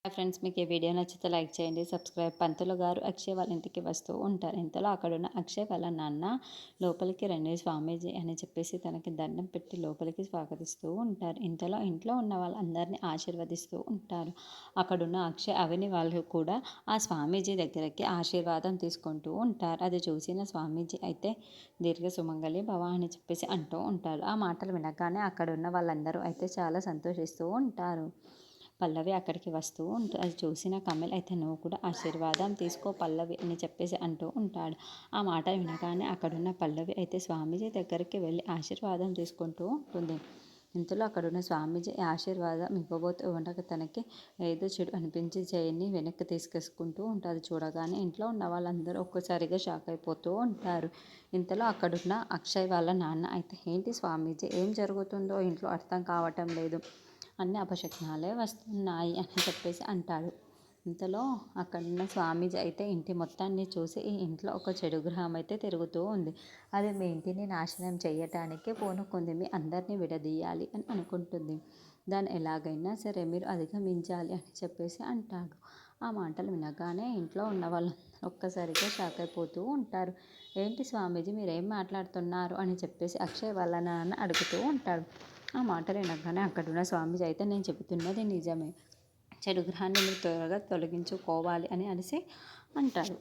Hi friends, మీకు ఈ video నచ్చితే లైక్ చేయండి, సబ్స్క్రైబ్. పంతులు గారు అక్షయ్ వాళ్ళ ఇంటికి వస్తూ ఉంటారు. ఇంతలో అక్కడున్న అక్షయ్ వాళ్ళ నాన్న లోపలికి రండి స్వామీజీ అని చెప్పేసి తనకి దండం పెట్టి లోపలికి స్వాగతిస్తూ ఉంటారు. ఇంతలో ఇంట్లో ఉన్న వాళ్ళందరినీ ఆశీర్వదిస్తూ ఉంటారు. అక్కడున్న అక్షయ్ అవిని వాళ్ళు కూడా ఆ స్వామీజీ దగ్గరికి ఆశీర్వాదం తీసుకుంటూ ఉంటారు. అది చూసిన స్వామీజీ అయితే దీర్ఘ సుమంగళి భవ అని చెప్పేసి అంటూ ఉంటారు. ఆ మాటలు వినగానే అక్కడున్న వాళ్ళందరూ అయితే చాలా సంతోషిస్తూ ఉంటారు. పల్లవి అక్కడికి వస్తూ అది చూసిన కమల్ అయితే నువ్వు కూడా ఆశీర్వాదం తీసుకో పల్లవి అని చెప్పేసి అంటూ ఉంటాడు. ఆ మాట వినగానే అక్కడున్న పల్లవి అయితే స్వామీజీ దగ్గరికి వెళ్ళి ఆశీర్వాదం తీసుకుంటూ ఉంటుంది. ఇంతలో అక్కడున్న స్వామీజీ ఆశీర్వాదం ఇవ్వబోతూ ఉండగా తనకి ఏదో చెడు అనిపించి చేయని వెనక్కి తీసుకెసుకుంటూ ఉంటుంది. చూడగానే ఇంట్లో ఉన్న వాళ్ళందరూ ఒక్కసారిగా షాక్ అయిపోతూ ఉంటారు. ఇంతలో అక్కడున్న అక్షయ్ వాళ్ళ నాన్న అయితే ఏంటి స్వామీజీ, ఏం జరుగుతుందో ఇంట్లో అర్థం కావటం లేదు, అన్ని అపశకునాలే వస్తున్నాయి అని చెప్పేసి అంటాడు. ఇంతలో అక్కడున్న స్వామీజీ అయితే ఇంటి మొత్తాన్ని చూసి ఈ ఇంట్లో ఒక చెడు గ్రహం అయితే తిరుగుతూ ఉంది, అది మీ ఇంటిని నాశనం చేయటానికి పూనుకుంది, మీ అందరినీ విడదీయాలి అని అనుకుంటుంది, దాన్ని ఎలాగైనా సరే మీరు అధిగమించాలి అని చెప్పేసి అంటాడు. ఆ మాటలు వినగానే ఇంట్లో ఉన్న వాళ్ళు ఒక్కసారిగా షాక్ అయిపోతూ ఉంటారు. ఏంటి స్వామీజీ, మీరేం మాట్లాడుతున్నారు అని చెప్పేసి అక్షయ్ వాళ్ళ నాన్న అడుగుతూ ఉంటాడు. ఆ మాటలు వినగానే అక్కడున్న స్వామీజీ అయితే నేను చెబుతున్నది నిజమే, చెడు గ్రహాన్ని మీరు త్వరగా తొలగించుకోవాలి అని అనేసి అంటాడు.